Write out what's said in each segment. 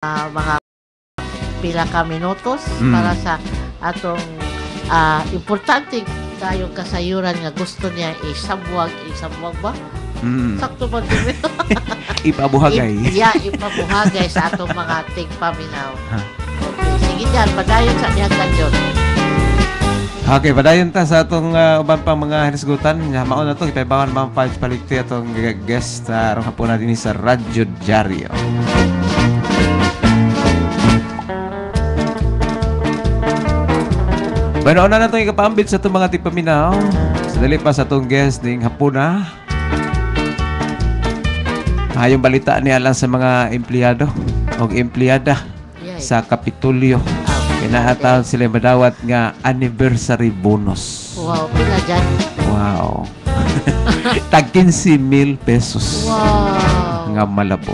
mga pila ka minutos para sa atong importante kayong kasayuran nga gusto niya isabwag ba? Sakto ba din? Ipabuhagay. Ipabuhagay sa atong mga tigpaminaw. Okay, sige dyan, padayon sa niyang kanyon. Okay, padayon ta sa atong uban pang mga hinisgutan. Mauna to, ipaibawan mga files paligti atong guest sa arong hapon natin sa Radyo Diaryo. Bueno, una na itong ikapaambit sa itong mga tipaminaw. Sa dali pa sa itong guest ng hapuna. Yung balita niya lang sa mga empleyado o empleyada sa Kapitolyo. Kinaataw sila madawat nga anniversary bonus. Wow, pila dyan? Wow. Tag 15,000 pesos. Wow. Nga malabo.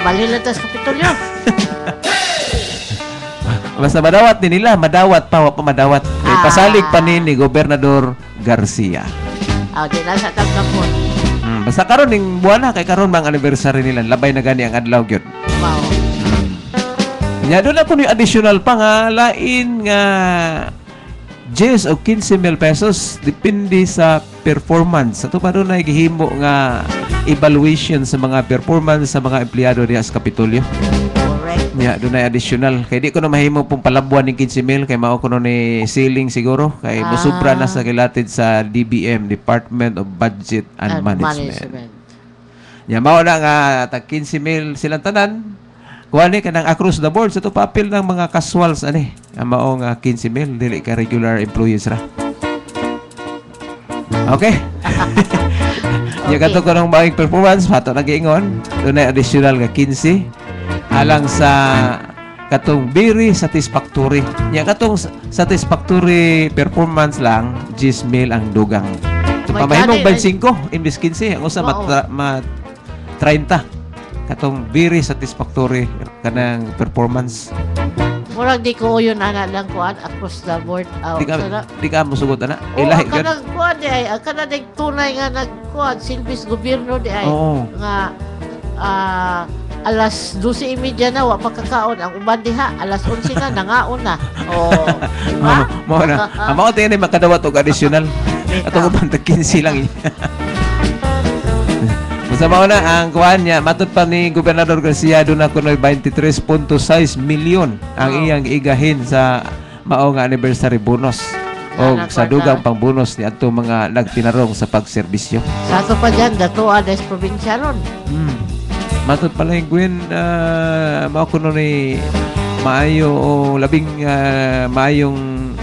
Bali lang tayo sa Kapitolyo. Basta madawat din nila, madawat pa madawat. Pasalig pa ni Gobernador Garcia. Di na sa tagkapon. Basta karon ning buwan na kay karon mang anniversary nila, labay na gani ang adlaw gyud. Wow. Nya doon ako ni additional pa nga lain nga 10 o 15,000 pesos depende sa performance. Ato pa doon ay gihimo nga evaluation sa mga performance sa mga empleyado diha sa Kapitolyo. Nya doon ay additional. Kay di ko na mahimo pong palabuan ni 15,000 kay mao ko no ni ceiling siguro kay musubra na sa kilatid sa DBM, Department of Budget and Management. Nya mao na nga tag 15,000 silang tanan. Kuha ni kanang across the board sa to papel ng mga casuals ani. Mao nga 15,000 dili ka regular employees ra. Okay. Nya kadto ko nang maing performance pato nag-ingon. Doon ay additional nga 15 alang sa katong very satisfactory. Nya katong satisfactory performance lang 10,000 ang dugang. Pamahimong 25 imbis 15 ang usa ma 30. Katong very satisfactory kanang performance. Murag di ko yun ana lang kuan across the board. Di ka mosugot ana. Ilahi ka. Kanang kuan di ay kanang tunay nga nagkuan silbis gobyerno di ay nga alas 12:30 na wa pagkakaon ang uban diha alas 11 na nangaon na. Mao na. Mao tayo ni makadawat og additional. Ato uban tag 15 lang. Basta mao na ang kuan niya matud pa ni Gobernador Garcia do na kunoy 23.6 milyon ang iyang igahin sa mao nga anniversary bonus o sa dugang pang bonus ni adto mga nagtinarong sa pagserbisyo. Sa ato pa diyan dato ades probinsya ron. Matud pala yung Gwen, mao kuno ni maayo o labing maayong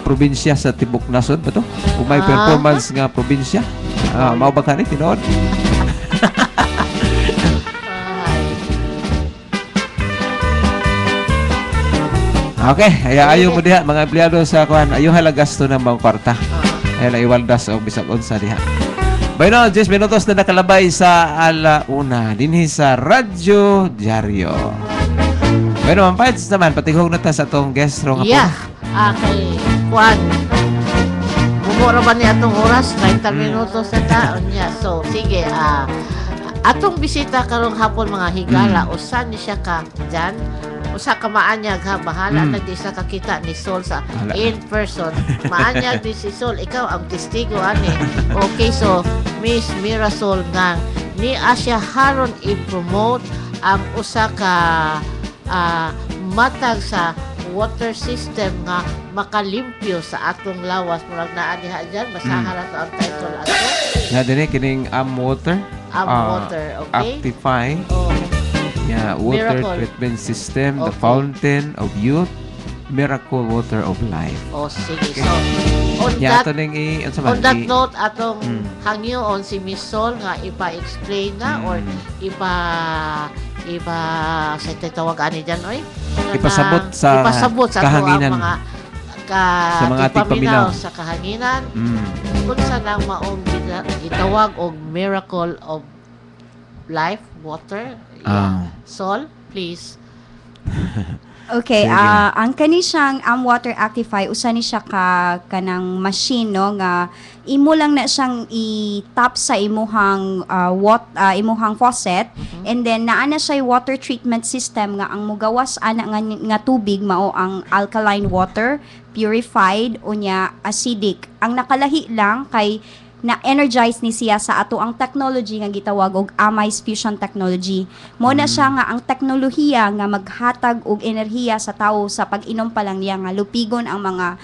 probinsya sa Tibok Nasod ba to? Kung may performance nga probinsya. Mao ba kanit tinuod? Okay, ayaw mo diha mga empleyado sa kuan, ayaw hala gasto ng mga kwarta. Ayaw iwaldas o bisag unsa diha. Bueno, 10 minutos na nakalabay sa alauna dinhi sa Radyo Diaryo. Bueno, mampayad naman patigog na ta sa atong guest rong hapon. Yeah. Kay Juan. Bumura ba ni atong oras 30 minutos na ta unya. So sige, atong bisita karong hapon mga higala usa ni siya ka dyan. Usa ka maanyag ha, bahala na di sa kakita ni Sol sa in person. Maanyag di si Sol, ikaw ang testigo ani. Okay, so Miss Mirasol nga ni Asya haron i-promote ang usa ka matag sa water system nga makalimpyo sa atong lawas. Murag naa diha dyan, basahan na to ang title ato. Na dinhi kining water. Water, okay? Actify. Water Miracle treatment system, the fountain of youth, miracle water of life. Sige. So, on that note, atong hangyoon si Miss Sol nga ipa-explain na or sa tawag ani dyan, oy? Ipasabot sa kahanginan. Sa mga tipaminaw sa kahanginan. Kung saan ang maong gitawag og miracle of life, water. Sol, please. Okay, Sige. ang kani siyang water Actify usa ni siya kanang machine no nga imo lang na siyang i-tap sa imuhang imuhang faucet and then naa na siya water treatment system nga ang mugawas ana nga tubig mao ang alkaline water, purified unya acidic. Ang nakalahi lang kay na-energize ni siya sa ato ang technology nga gitawag og Amy's Fusion Technology. Mo na siya nga ang teknolohiya nga maghatag og enerhiya sa tawo sa pag-inom pa lang niya nga lupigon ang mga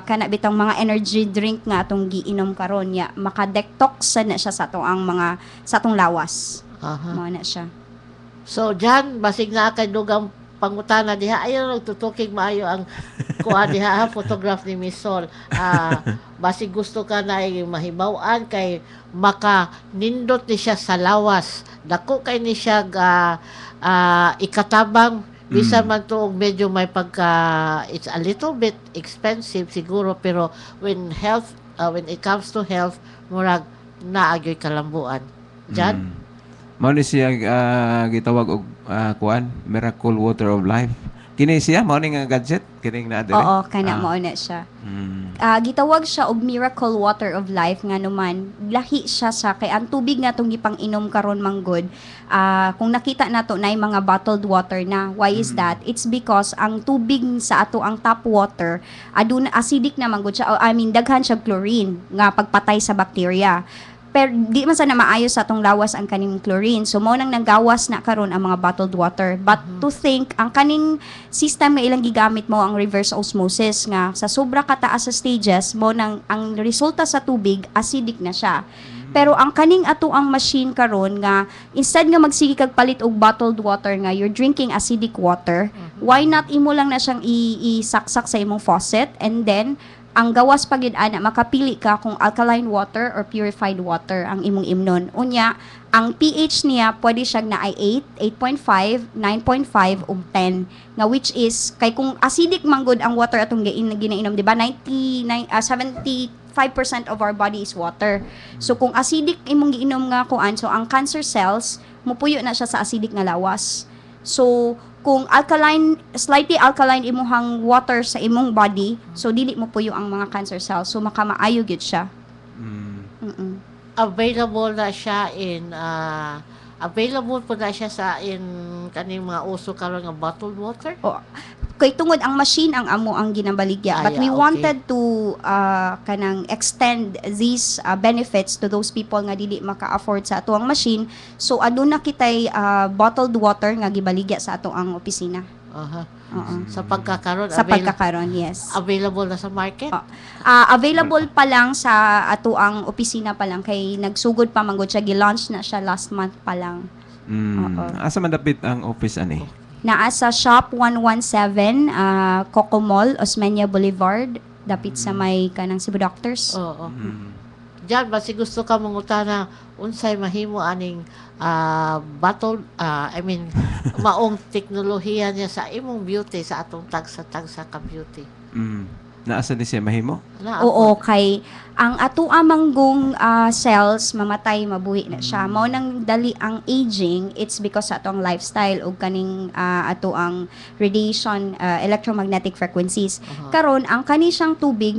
kana bitang mga energy drink nga atong giinom karon ya maka-detox na siya sa ato ang mga sa atong lawas. Aha. Mo na siya. So, dyan, basig na kay dugang pangutana diha, ayaw nagtutukig maayo ang kuha diha, photograph ni Miss Sol. Basig gusto ka na mahibaw-an kay maka-nindot ni siya sa lawas. Dako kay ni siya ikatabang, bisa man to og medyo may pagka, it's a little bit expensive siguro, pero when it comes to health, murag naagyoy kalambuan. Dyan? Mao ni siya gitawag og kuan, Miracle Water of Life. Kini siya mao ni nga gadget kining naa diri. Oo, kana mao na siya. Gitawag siya og Miracle Water of Life nga naman lahi siya sa kay ang tubig nga tong gipang-inom karon manggod. Kung nakita nato nay mga bottled water na. Why is that? It's because ang tubig sa ato ang tap water aduna acidic na manggod siya. I mean daghan siya chlorine nga pagpatay sa bacteria. Pero di man sana maayos sa atong lawas ang kaning chlorine. So mo nang nanggawas na karon ang mga bottled water. But to think ang kaning system nga ilang gigamit mo ang reverse osmosis nga sa sobra kataas sa stages mo nang ang resulta sa tubig acidic na siya. Pero ang kaning ato ang machine karon nga instead nga magsige kag palit og bottled water nga you're drinking acidic water, why not imo lang na siyang isaksak sa imong faucet and then ang gawas pagid ana makapili ka kung alkaline water or purified water ang imong imnon. Unya, ang pH niya pwede siya na ay 8, 8.5, 9.5 ug 10 nga which is kay kung acidic manggod ang water atong ginainom, di ba? 75% of our body is water. So kung acidic imong giinom nga kuan, so ang cancer cells mupuyo na siya sa acidic nga lawas. So kung alkaline, slightly alkaline imuhang water sa imong body, so dili mo puyo ang mga cancer cells. So makamaayo gyud siya. Available na siya available po na siya sa kaning mga uso karon nga bottled water? Kay tungod ang machine ang amo ang ginabaligya, but we wanted to kanang extend these benefits to those people nga dili maka-afford sa ato ang machine. So aduna kitay bottled water nga gibaligya sa ato ang opisina. Sa pagkakaroon, yes. Available na sa market? Available pa lang sa ato ang opisina pa lang kay nagsugod pa manggod siya, gi-launch na siya last month pa lang. Asa man dapit ang office ani? Naa sa Shop 117, Coco Mall, Osmeña Boulevard, dapit sa may kanang Cebu Doctors. Oo. Diyan, basi gusto ka mangutana unsay mahimo aning maong teknolohiya niya sa imong beauty sa atong tagsa ka beauty. Naasa ni siya mahimo? Oo, kay ang ato amanggong cells mamatay mabuhi na siya. Mao nang dali ang aging, it's because sa atong lifestyle ug kaning ato ang radiation electromagnetic frequencies. Karon ang kani siyang tubig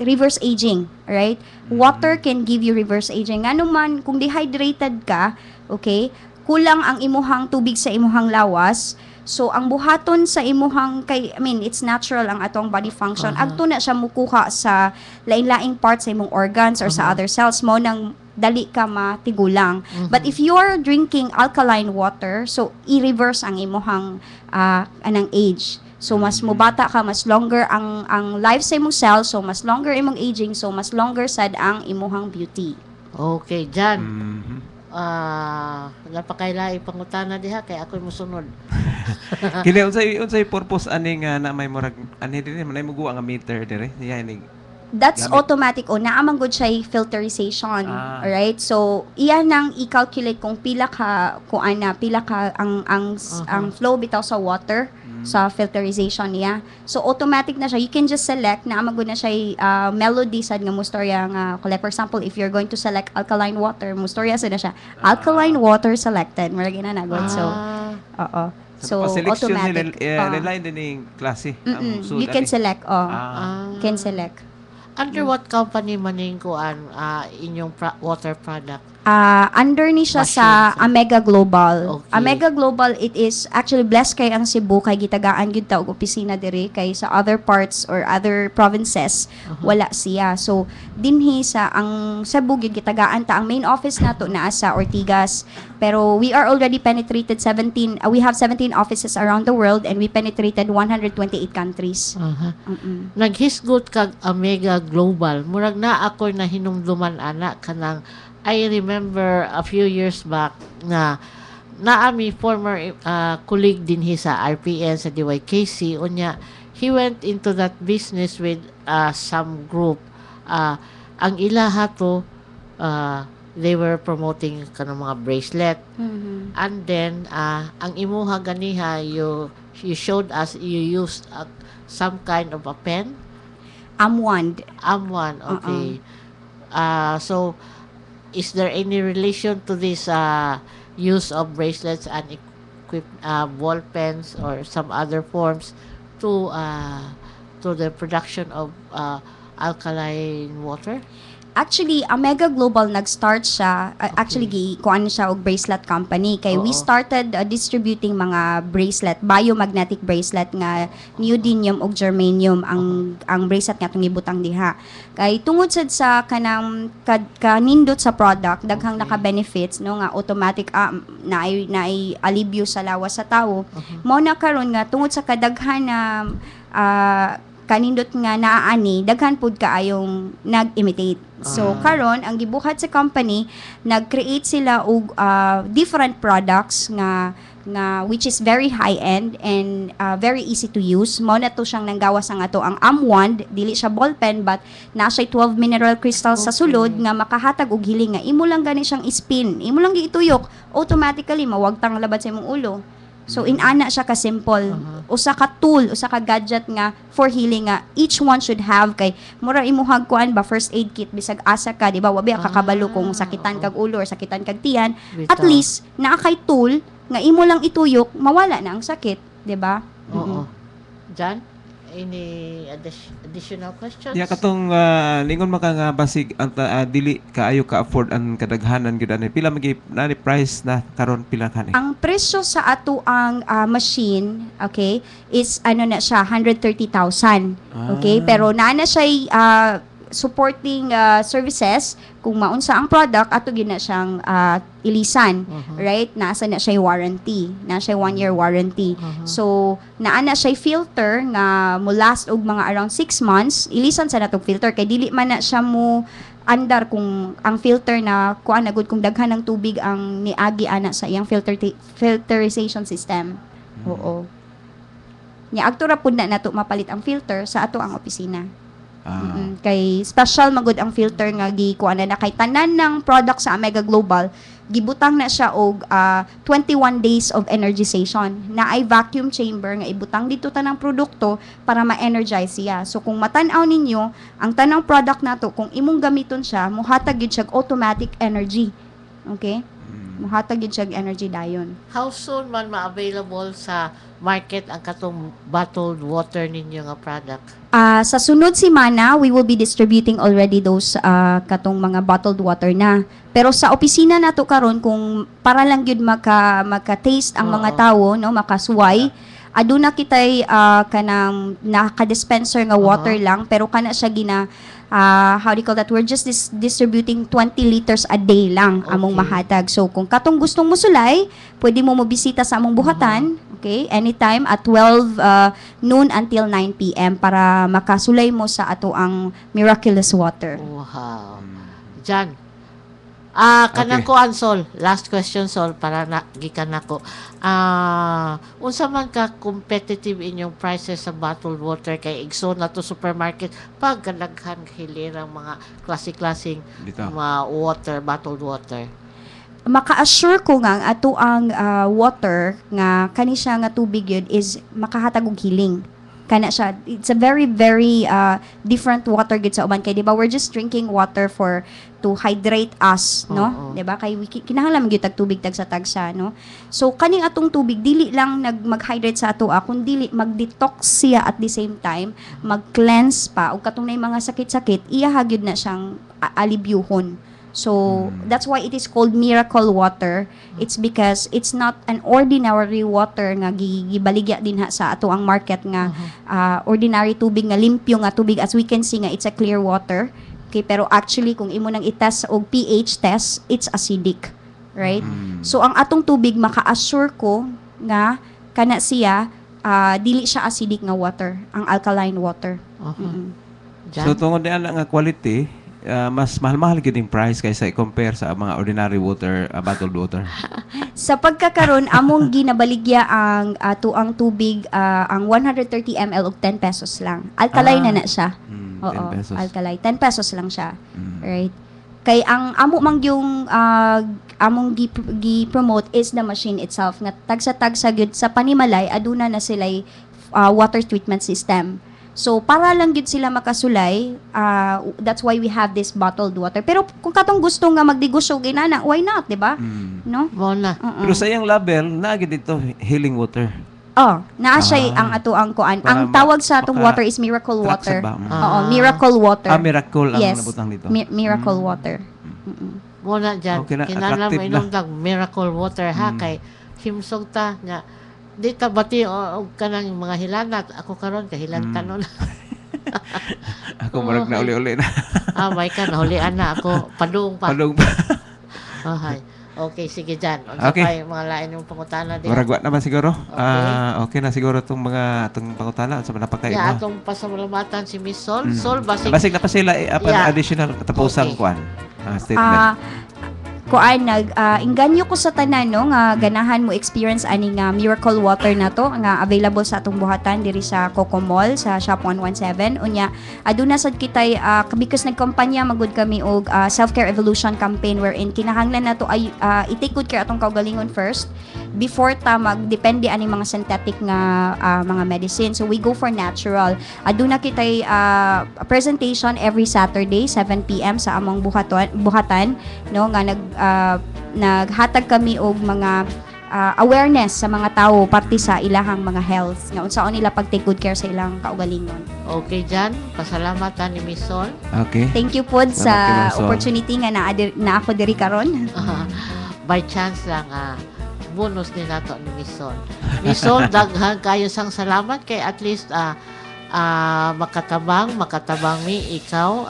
reverse aging, right? Water can give you reverse aging. Ngano man kung dehydrated ka, okay? Kulang ang imuhang tubig sa imuhang lawas. So, ang buhaton sa imuhang, it's natural ang atong body function. Agto na siya mukuha sa lain-laing parts sa imong organs or sa other cells mo nang dali ka matigulang. But if you're drinking alkaline water, so i-reverse ang imuhang anang age. So, mas mubata ka, mas longer ang life sa imong cells, so mas longer imong aging, so mas longer sad ang imuhang beauty. Okay, Jan. Napakailay pangutana diha kay ako'y musunod. Kini unsay purpose ani nga na may murag ani dinhi man mo guwa nga meter dire. That's gamit. automatic o naamang good siya filterization. Alright? So iyan nang i-calculate kung pila ka ang flow bitaw sa water sa filterization niya. So automatic na siya. You can just select na amagod na siya melody sad nga mustorya nga like for example if you're going to select alkaline water, mustorya sad na siya. Alkaline water selected. Maragi na nagod. So oo. So, selection automatic. rely din yung klase. Ang You can select. Can Ah. select. Under what company maning kuan inyong water product? Under ni siya sa Machines. Amega Global. Okay. Amega Global, it is actually blessed kay ang Cebu kay gitagaan gyud ta og opisina diri kay sa other parts or other provinces wala siya. So dinhi sa ang Cebu gyud gitagaan ta ang main office nato naa sa Ortigas. Pero we are already penetrated we have 17 offices around the world and we penetrated 128 countries. Naghisgot kag Amega Global. Murag na ako na hinumduman ana kanang I remember a few years back na naami former colleague din sa RPN sa DYKC unya he went into that business with some group ang ilaha to they were promoting kanang mga bracelet and then ang imuha ganiha you showed us you used some kind of a pen Amwand. okay so is there any relation to this use of bracelets and ball pens or some other forms to the production of alkaline water? Actually, Amega Global nag-start siya. Actually, kuan siya og bracelet company. Kay we Oo. started distributing mga bracelet, biomagnetic bracelet nga neodymium ug germanium ang bracelet nga itong ibutang diha. Kay tungod sad sa kanang kanindot sa product, daghang Okay. naka-benefits no nga automatic naay alibyo sa lawas sa tawo. Mao na karon nga tungod sa kadaghan na kanindot nga naaani daghan pud kaayong nag-imitate. So karon ang gibuhat sa company nag-create sila og different products nga which is very high end and very easy to use. Mao na to siyang nanggawas ang ato ang Amwand, dili siya ball pen but na siya 12 mineral crystals sa sulod nga makahatag og hiling nga imo lang gani siyang spin, imo lang giituyok, automatically mawagtang labad sa imong ulo. So inana siya ka simple. Usa ka tool, usa ka gadget nga for healing nga each one should have kay mura imuhag kuan ba first aid kit bisag asa ka, di ba? Wabi ka kabalo kung sakitan kag ulo or sakitan kag tiyan. At Bitaw. least naa kay tool nga imo lang ituyok, mawala na ang sakit, di ba? Oo. John, any additional questions? Ya katong lingon maka nga basig ang dili kaayo ka afford ang kadaghanan gyud ani pila magi nani price na karon pila kani. Ang presyo sa ato ang machine, okay, is ano na siya 130,000. Okay? Pero naa na siya supporting services kung maunsa ang product ato gyud na siyang ilisan, right? Nasa na siya warranty, na siya 1-year warranty. So naa na siya filter nga mo last og mga around 6 months. Ilisan sa natong filter kay dili man na siya mo andar kung ang filter na kuan na gud kung daghan ng tubig ang niagi ana sa iyang filterization system. Oo. Nya agtura pud na nato mapalit ang filter sa ato ang opisina. Kay special magud ang filter nga gikuan na kay tanan ng product sa Amega Global gibutang na siya og 21 days of energization na ay vacuum chamber nga ibutang dito tanang produkto para ma-energize siya. So kung matan-aw ninyo ang tanang product nato kung imong gamiton siya muhatag gyud siya automatic energy. Okay? Muhatag gyud siya energy dayon. How soon man ma-available sa market ang katong bottled water ninyo nga product? Sa sunod semana, we will be distributing already those katong mga bottled water na. Pero sa opisina nato karon kung para lang gyud maka-taste ang mga tawo, no, makasuway, aduna kitay kanang naka-dispenser nga water lang pero kana siya gina how do you call that? We're just distributing 20 liters a day lang among Okay. mahatag. So kung katong gustong musulay, pwede mo mobisita sa among buhatan, okay? Anytime at 12 noon until 9 p.m. para makasulay mo sa ato ang miraculous water. Wow. John, kanang Okay. ko Sol, last question Sol para gikan nako. Unsa man ka competitive inyong prices sa bottled water kay igsoon na to supermarket pag kadaghan hilirang mga klase-klaseng Bitaw. mga bottled water. Maka-assure ko nga ang ato ang water nga kani siya nga tubig yun is makahatag og healing. kana siya, it's a very very different water gid sa uban kay di ba we're just drinking water to hydrate us, no? Oo. Di ba kay kinahanglan gyud tag tubig tagsa-tagsa, no? So kaning atong tubig dili lang mag-hydrate sa ato kundi mag-detox siya at the same time mag-cleanse pa ug katong nay mga sakit-sakit iya gyud na siyang alibyuhon. So that's why it is called miracle water. It's because it's not an ordinary water nga gibaligya din sa ato ang market nga ordinary tubig nga limpyo nga tubig, as we can see nga it's a clear water. Okay, pero actually kung imo nang i-test og pH test, it's acidic, right? So ang atong tubig maka-assure ko nga kana siya dili siya acidic nga water, ang alkaline water. So tungod diyan nga quality, mas mahal-mahal gid yung price kaysa i-compare sa mga ordinary water, bottled water. Sa pagkakaroon among ginabaligya ang ang tubig ang 130 ml og 10 pesos lang. Alkaline na siya. 10 pesos. Alkaline. 10 pesos lang siya. Right? Kay ang amo mang yung among gi-promote is the machine itself nga tagsa-tagsa gyud sa panimalay aduna na sila'y water treatment system. So, para lang gyud sila makasulay, that's why we have this bottled water. Pero kung katong gusto nga magdigusyo ginana, why not, di ba? No? Mo na. Pero sa iyang label, naagid dito healing water. Naa siya ang ato ang kuan. Ang tawag sa atong water is miracle water. Miracle water. Miracle ang Yes. nabutang dito. Miracle water. Mo na dyan. Okay na, Kinala mo attractive inom tag miracle water ha kay himsog ta nga di ta bati og kanang mga hilanat ako karon kahilantanon. Ako marag na uli-uli na. May ka nahulian na ako padung pa. Palong pa. Okay, sige dyan. Okay. Okay. Mga lain yung pangutana din. Maragwa naman siguro. Okay. Okay na siguro itong mga itong pangutana sa napakain Yeah, mo. atong pasalamatan si Miss Sol. Sol, basig. Basig na pa sila Yeah. additional katapusang Okay. kuan. Statement. Kuan inganyo ko sa tanan no nga ganahan mo experience ani nga miracle water na to nga available sa atong buhatan diri sa Coco Mall sa Shop 117 unya aduna sad kitay because nagkampanya magud kami og self-care evolution campaign wherein kinahanglan nato ay i-take good care atong kaugalingon first before ta magdepende ani mga synthetic nga mga medicine. So we go for natural. Aduna kitay presentation every Saturday 7 PM sa among buhatan no nga naghatag kami og mga awareness sa mga tao parte sa ilahang mga health nga unsaon nila pag-take good care sa ilang kaugalingon. Okay dyan. Pasalamatan ni Miss Sol. Okay. Thank you po Salamat sa kay Ma'am Sol. opportunity nga na ako diri karon. By chance lang, bonus din nato ni Miss Sol. Miss Sol, daghan kayo sang salamat kay at least makatabang mi ikaw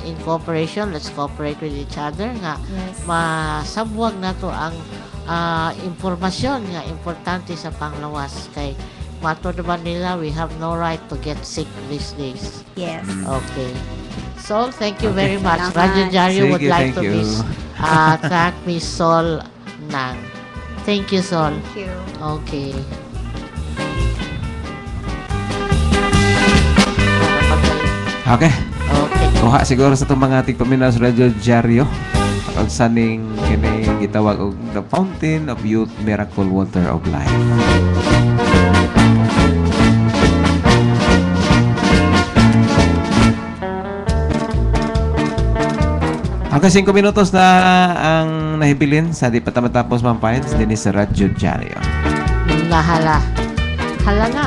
in cooperation, let's cooperate with each other nga Yes. masabwag nato ang impormasyon nga importante sa panglawas kay mato naman nila we have no right to get sick these days. Yes. Okay. Sol, thank you very much. Salamat. Radyo Diario would Sige, like thank to you. thank Miss Sol Nang. Thank you, Sol. Thank you. Okay. Okay. Okay. Kuha siguro sa itong mga tigpaminaw sa Radyo Diario. Pag saning kini gitawag og the Fountain of Youth Miracle Water of Life. Okay, 5 minutos na ang nahibilin sa di pa matapos Ma'am Pines din sa Radyo Diario. Hala. Hala na.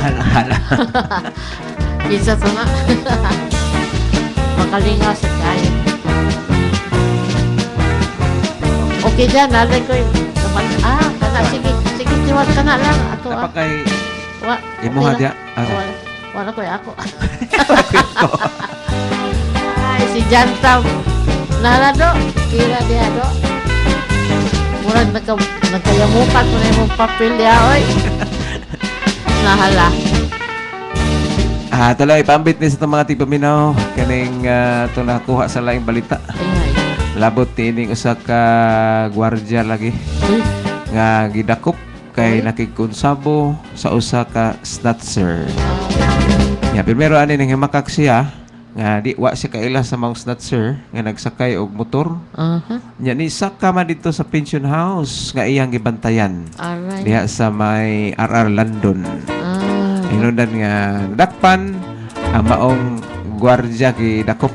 Hala. Isa to na. Makalingaw sa kayo. Okay dyan, nalay ko yung kana, sige, tiwad ka na lang. Ato, Napakay okay imuha lang. dia. Wala ko ako. Ay, si Jantam. Nalado. Kira dia do. Murag nagkayamukan mo na yung papel dia, oy. Nahala. Tuloy, pambit ni sa itong mga tigpaminaw. Kaning ito nakuha sa laing balita. Ay, Labot tining usa ka gwardiya lagi ay. nga gidakop kay nakikonsabo sa usa ka snatcher. Ya, primero ani nang himakak siya nga di wa siya kaila sa mga snatcher nga nagsakay og motor. Nya ni saka man dito sa pension house nga iyang gibantayan Alright. diha sa may RR London. Hinundan nga nadakpan ang maong gwardya gidakop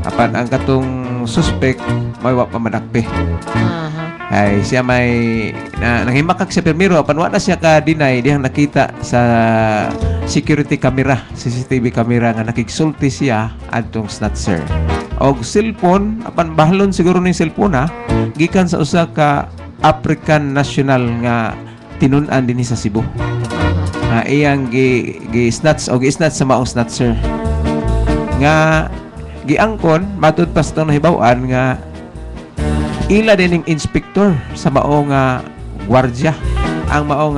apan ang katong suspect may wa pa madakpi. Ay siya may nanghimakak siya permiro apan wala siya ka deny diyang nakita sa security camera, CCTV camera nga nakigsulti siya adtong snatcher. Og cellphone apan bahalon siguro ni cellphone gikan sa usa ka African national nga tinun-an dinhi sa Cebu. Iyang gi-snatch o gi-snatch sa maong snatcher. Nga giangkon matud pas tong nahibaw-an nga ila dining inspector sa maong gwardya ang maong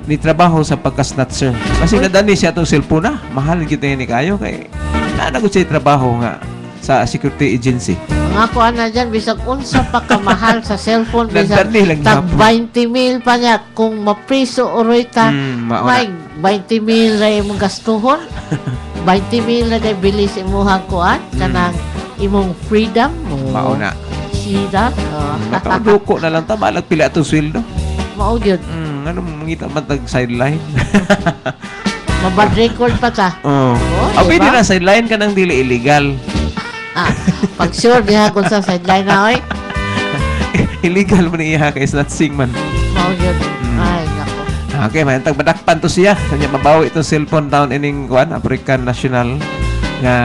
nitrabaho sa pagka-snatcher. Kasi nadani siya itong cellphone mahal kita ni kayo kay naanagot siya trabaho nga sa security agency. Mga kuha na dyan, bisag unsa pa kamahal sa cellphone, bisag Nagdani lang tag gihapon. 20,000 pa niya. Kung mapriso oroy ta, may 20,000 na imong gastuhon, 20,000 na dahil bilis imuhang kuhan, kanang imong freedom, Mauna. see that? Mataduko na lang ta balag pila atong sweldo. Mao gyud. Ano mangita man tag sideline. Mabad record pa ta. Oh. Abi diba? na sideline ka nang dili illegal. Pag sure diha kung sa sideline na oy. Illegal man iya kay snatching man. Mao gyud. Ay nako. Okay, man tag badakpan to siya. Kanya mabawi itong cellphone down ining kuan African national nga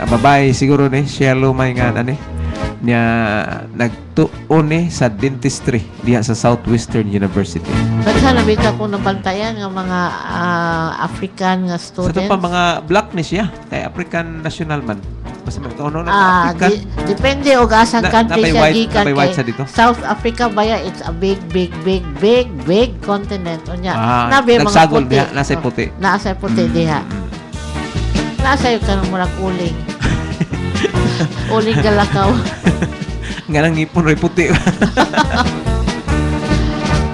babae siguro ni siya lumay nga ani niya nagtuon ni sa dentistry diha sa Southwestern University. Daghan na bita ko nabantayan nga mga African nga Sa students. pa mga black ni siya kay African national man. Basta magkauno na African. Depende og asang country napay siya white- gikan napay white kay sa dito? South Africa baya it's a big continent unya. Nabi mga nagsagol puti. diha nasa puti. Nasa puti diha. Nasa yung kanang murag uling. Uling galakaw. Nga nang ngipon ray puti.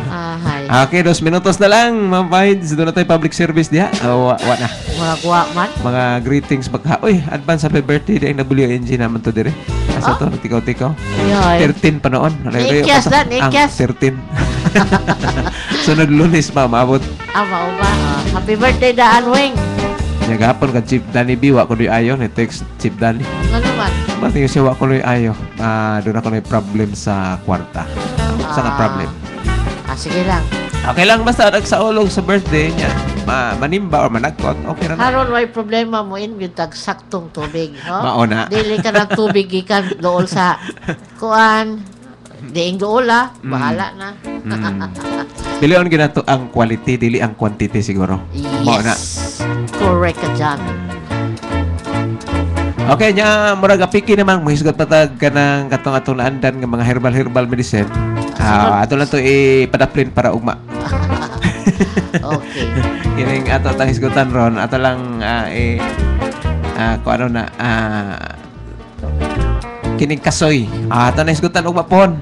Ahay. Okay, 2 minutos na lang. Mabahid, doon na tayo public service diha. Wa na. Murag wa man. Mga greetings pagka. Uy, advance happy birthday di ang WNG naman to dire. Asa to, tikaw-tikaw. Yoy. 13 pa noon. Ikyas na, ikyas. 13. Sunod Lunes pa, maabot. Mao ba? Happy birthday Daan Wing. Nagapon ka Chief Danny B, wa ko doy ayo ni text Chief Danny. Ano man? Bati siya wa ko doy ayo. Doon ako may problem sa kwarta. Sa nga problem. Sige lang. Okay lang basta nagsaulog sa birthday niya. Manimba or managkot, okay ra na. Haron way problema mo in gyud tag saktong tubig, no? Mauna. Dili ka ng tubig gikan dool sa kuan. Diing doola, bahala na. Dili on ginato ang quality, dili ang quantity siguro. Mauna. Yes. Correct ka dyan. Okay, nya murag apiki namang mahisgot patag kanang katong atong naandan nga mga herbal medicine. Ato lang to ipadaplin para ugma. Okay. Kining ato tang hisgutan ron, ato lang kung ano na kining kasoy. Ato na hisgutan ugma pon.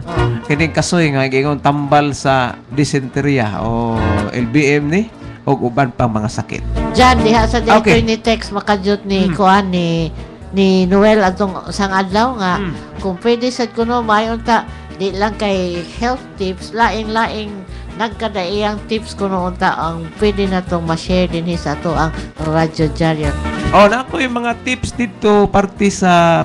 Kining kasoy nga gingon tambal sa dysenteria o LBM ni o uban pang mga sakit. Diyan, diha sa dito Okay. ni text makajut ni kuan ni Noel atong sang adlaw nga kung pwede sad kuno mayon ta di lang kay health tips laing-laing nagkadaiyang tips kuno unta ang pwede natong ma-share dinhi sa ato ang Radyo Diaryo. Na ako yung mga tips dito parte sa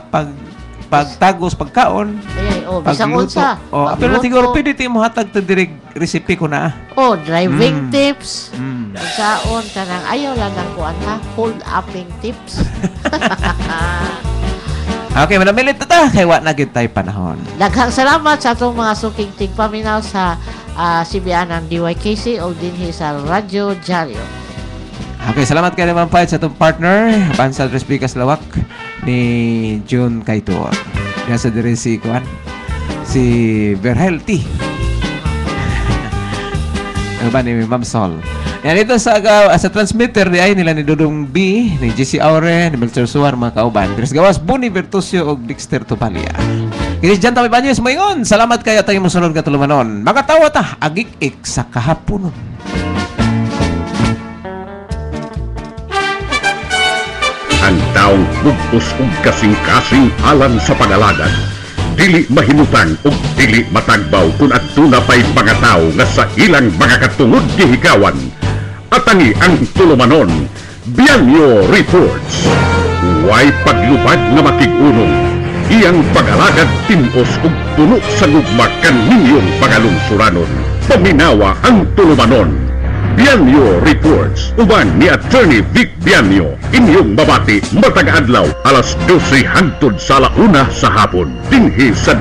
pagtagos pagkaon. Ay, bisang Pagluto. unsa. Pero siguro pwede tayo mohatag to direct recipe ko na. Driving tips. Mm. Saon kanang ayaw lang ng kuan ha, hold upping tips. Okay, manamilit na ta. Kaya wa na gyud tayo panahon. Daghang salamat sa atong mga suking tigpaminaw sa CBN ng DYKC o dinhi sa Radyo Diaryo. Okay, salamat kayo naman pa sa itong partner, Bansal Respikas Lawak ni June Kaitor. Nasa dire si Kuan, si Berhel T. Ano ba ni Ma'am Sol? Yan ito sa transmitter di ay nila ni Dudong B, ni GC Aure, ni Melchor Suar, mga kauban. Dres gawas Buni Bertusio o Dexter Tupalia. Kini dyan tayo banyo sa mayon. Salamat kayo tayo musunod katulumanon. Magatawa ta, agik-ik sa kahaponon. Ang taong bugtos ug kasing-kasing alang sa pangalagan. Dili mahimutang ug dili matagbaw kung aduna pay mga tao nga sa ilang mga katungod gihigawan. Atani ang tulumanon, Bianyo Reports. Huway paglubad nga makig-unong, iyang pagalagad tinos ug puno sa gugma kaninyong pangalungsuranon. Paminawa ang tulumanon, Bianyo Reports. Uban ni Attorney Vic Bianyo, inyong babati matag adlaw alas 12 hangtod sa 1 sa hapon dinhi sa